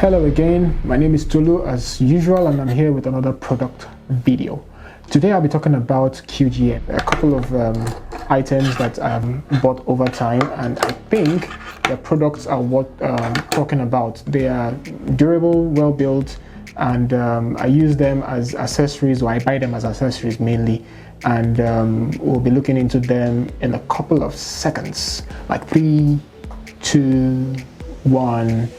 Hello again, my name is Tolu as usual, and I'm here with another product video. Today I'll be talking about QGeeM, a couple of items that I've bought over time, and I think the products are worth talking about. They are durable, well built, and I use them as accessories, or I buy them as accessories mainly, and we'll be looking into them in a couple of seconds, like 3, 2, 1.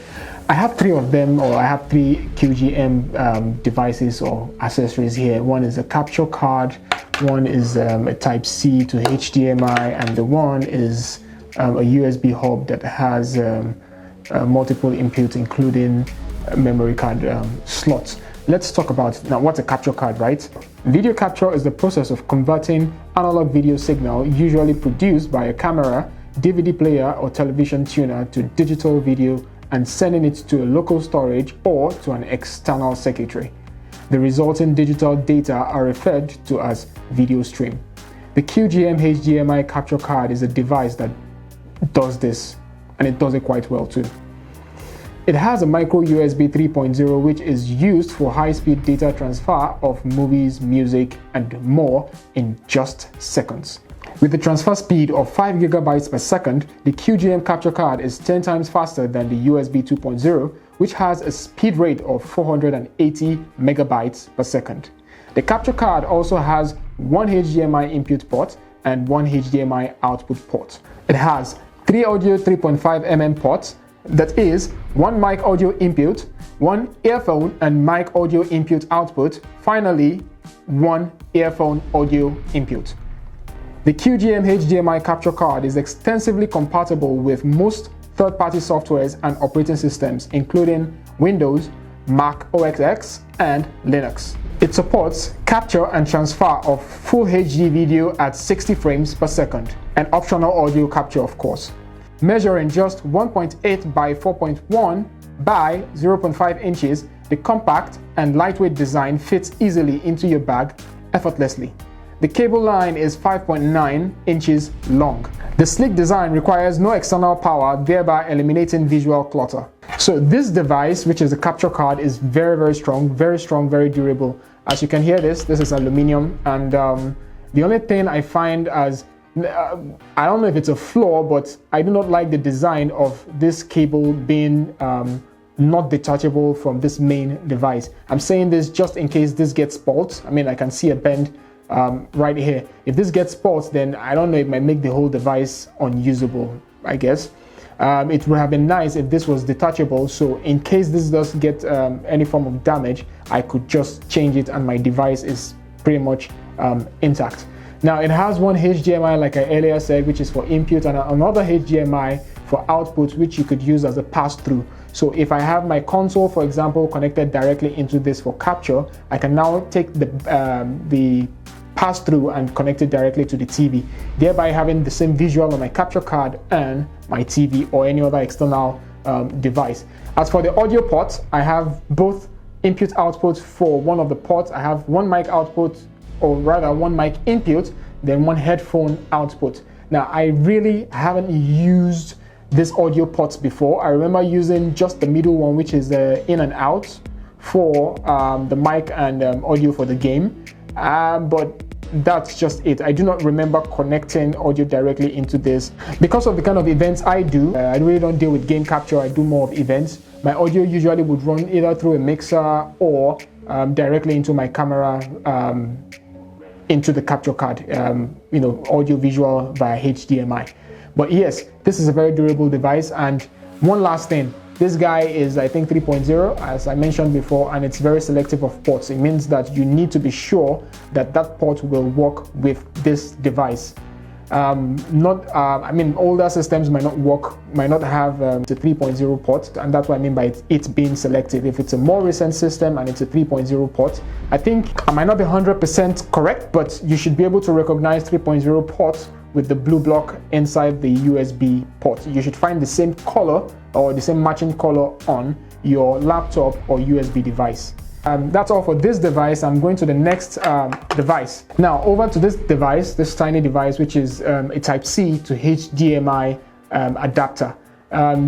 I have three of them, or I have three QGeeM devices or accessories here. One is a capture card, one is a Type-C to HDMI, and the one is a USB hub that has multiple inputs, including memory card slots. Let's talk about now what's a capture card, right? Video capture is the process of converting analog video signal, usually produced by a camera, DVD player, or television tuner, to digital video and sending it to a local storage or to an external circuitry. The resulting digital data are referred to as video stream. The QGeeM HDMI capture card is a device that does this, and it does it quite well too. It has a micro USB 3.0, which is used for high-speed data transfer of movies, music, and more in just seconds. With the transfer speed of 5 GB per second, the QGeeM capture card is 10 times faster than the USB 2.0, which has a speed rate of 480 megabytes per second. The capture card also has one HDMI input port and one HDMI output port. It has 3 audio 3.5mm ports, that is, one mic audio input, one earphone and mic audio input output, finally, one earphone audio input. The QGeeM HDMI capture card is extensively compatible with most third-party softwares and operating systems, including Windows, Mac OS X, and Linux. It supports capture and transfer of full HD video at 60 frames per second, and optional audio capture, of course. Measuring just 1.8 by 4.1 by 0.5 inches, the compact and lightweight design fits easily into your bag effortlessly. The cable line is 5.9 inches long. The sleek design requires no external power, thereby eliminating visual clutter. So this device, which is a capture card, is very strong, very durable. As you can hear, this is aluminum, and the only thing I find as I don't know if it's a flaw, but I do not like the design of this cable being not detachable from this main device. I'm saying this just in case this gets spoiled. I mean, I can see a bend right here. If this gets spoiled, then I don't know, it might make the whole device unusable, I guess. It would have been nice if this was detachable, so in case this does get any form of damage, I could just change it and my device is pretty much intact. Now, it has one HDMI, like I earlier said, which is for input, and another HDMI for output, which you could use as a pass-through. So if I have my console, for example, connected directly into this for capture, I can now take the pass-through and connect it directly to the TV, thereby having the same visual on my capture card and my TV or any other external device. As for the audio ports, I have both input output for one of the ports. I have one mic output, or rather one mic input, then one headphone output. Now, I really haven't used these audio ports before. I remember using just the middle one, which is the in and out for the mic and audio for the game, but that's just it. I do not remember connecting audio directly into this. Because of the kind of events I do, I really don't deal with game capture, I do more of events. My audio usually would run either through a mixer or directly into my camera, into the capture card, audio visual via HDMI. But yes, this is a very durable device. And one last thing, this guy is, I think, 3.0, as I mentioned before, and it's very selective of ports. It means that you need to be sure that that port will work with this device. I mean, older systems might not work, might not have the 3.0 port, and that's what I mean by it being selective. If it's a more recent system and it's a 3.0 port, I think I might not be 100% correct, but you should be able to recognize 3.0 ports with the blue block inside the USB port. You should find the same color or the same matching color on your laptop or USB device. That's all for this device. I'm going to the next device. Now, over to this device, this tiny device, which is a Type-C to HDMI adapter.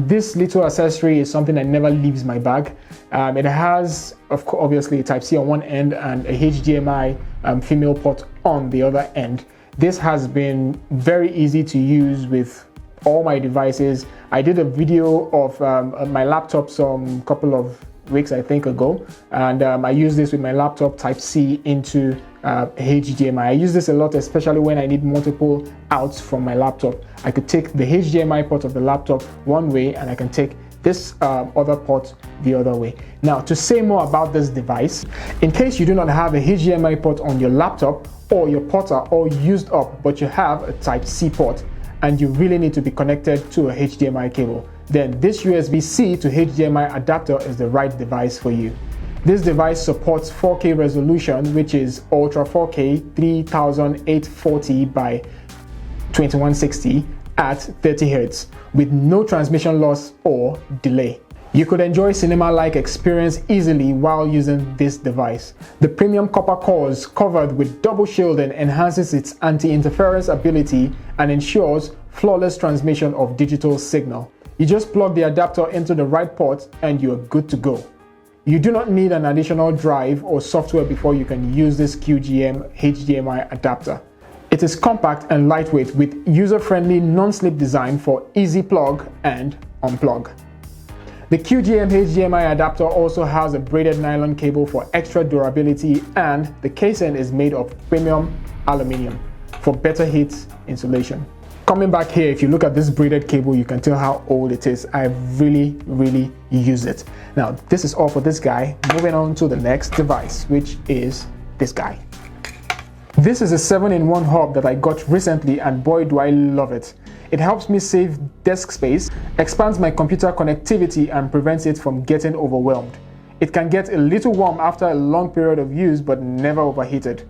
This little accessory is something that never leaves my bag. It has, obviously, a Type-C on one end and a HDMI female port on the other end. This has been very easy to use with all my devices. I did a video of my laptop some couple of weeks, I think, ago, and I use this with my laptop Type-C into HDMI. I use this a lot, especially when I need multiple outs from my laptop. I could take the HDMI port of the laptop one way and I can take this other port the other way. Now, to say more about this device, in case you do not have a HDMI port on your laptop, or your ports are all used up but you have a Type-C port and you really need to be connected to a HDMI cable, then this USB-C to HDMI adapter is the right device for you. This device supports 4K resolution, which is Ultra 4K 3840 by 2160 at 30 Hz with no transmission loss or delay. You could enjoy cinema-like experience easily while using this device. The premium copper cores covered with double shielding enhances its anti-interference ability and ensures flawless transmission of digital signal. You just plug the adapter into the right port and you're good to go. You do not need an additional drive or software before you can use this QGeeM HDMI adapter. It is compact and lightweight with user-friendly non-slip design for easy plug and unplug. The QGeeM HDMI adapter also has a braided nylon cable for extra durability, and the casing is made of premium aluminum for better heat insulation. Coming back here, if you look at this braided cable, you can tell how old it is. I really use it. Now, this is all for this guy. Moving on to the next device, which is this guy. This is a 7-in-1 hub that I got recently, and boy do I love it. It helps me save desk space, expands my computer connectivity, and prevents it from getting overwhelmed. It can get a little warm after a long period of use, but never overheated.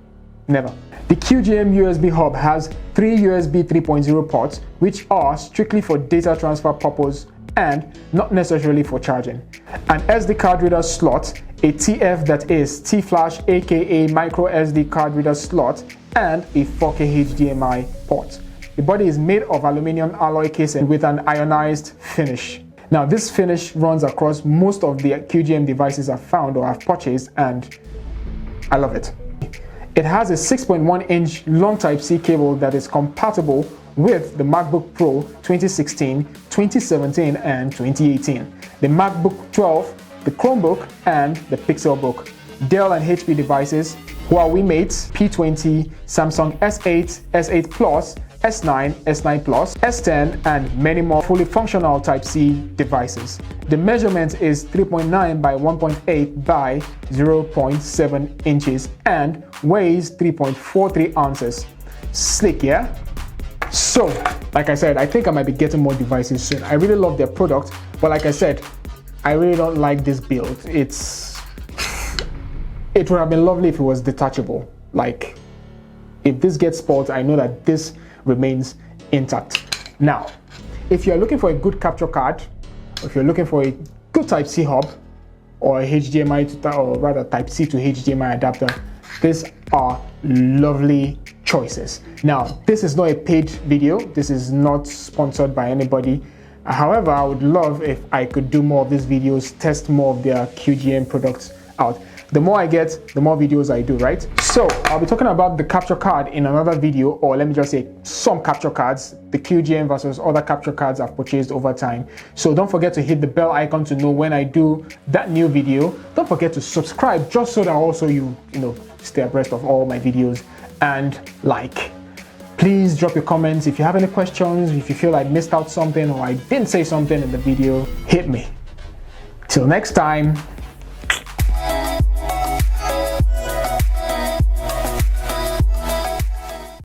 Never. The QGeeM USB hub has 3 USB 3.0 ports, which are strictly for data transfer purpose and not necessarily for charging. An SD card reader slot, a TF, that is T-Flash aka micro SD card reader slot, and a 4K HDMI port. The body is made of aluminum alloy casing with an ionized finish. Now, this finish runs across most of the QGeeM devices I've found or I've purchased, and I love it. It has a 6.1-inch long Type-C cable that is compatible with the MacBook Pro 2016, 2017, and 2018, the MacBook 12, the Chromebook, and the Pixelbook. Dell and HP devices, Huawei Mate P20, Samsung S8, S8 Plus, S9, S9 Plus, S10, and many more fully functional Type-C devices. The measurement is 3.9 by 1.8 by 0.7 inches and weighs 3.43 ounces. Slick, yeah? So, like I said, I think I might be getting more devices soon. I really love their product, but like I said, I really don't like this build. It would have been lovely if it was detachable. Like, if this gets spoiled, I know that this remains intact. Now, if you're looking for a good capture card, or if you're looking for a good Type-C hub, or a HDMI to, or rather Type-C to HDMI adapter, these are lovely choices. Now, this is not a paid video. This is not sponsored by anybody. However, I would love if I could do more of these videos, test more of their QGeeM products out. The more I get, the more videos I do, right? So I'll be talking about the capture card in another video, or let me just say some capture cards, the QGeeM versus other capture cards I've purchased over time. So don't forget to hit the bell icon to know when I do that new video. Don't forget to subscribe just so that also you stay abreast of all my videos, and like. Please drop your comments if you have any questions, if you feel I missed out something or I didn't say something in the video, hit me. Till next time.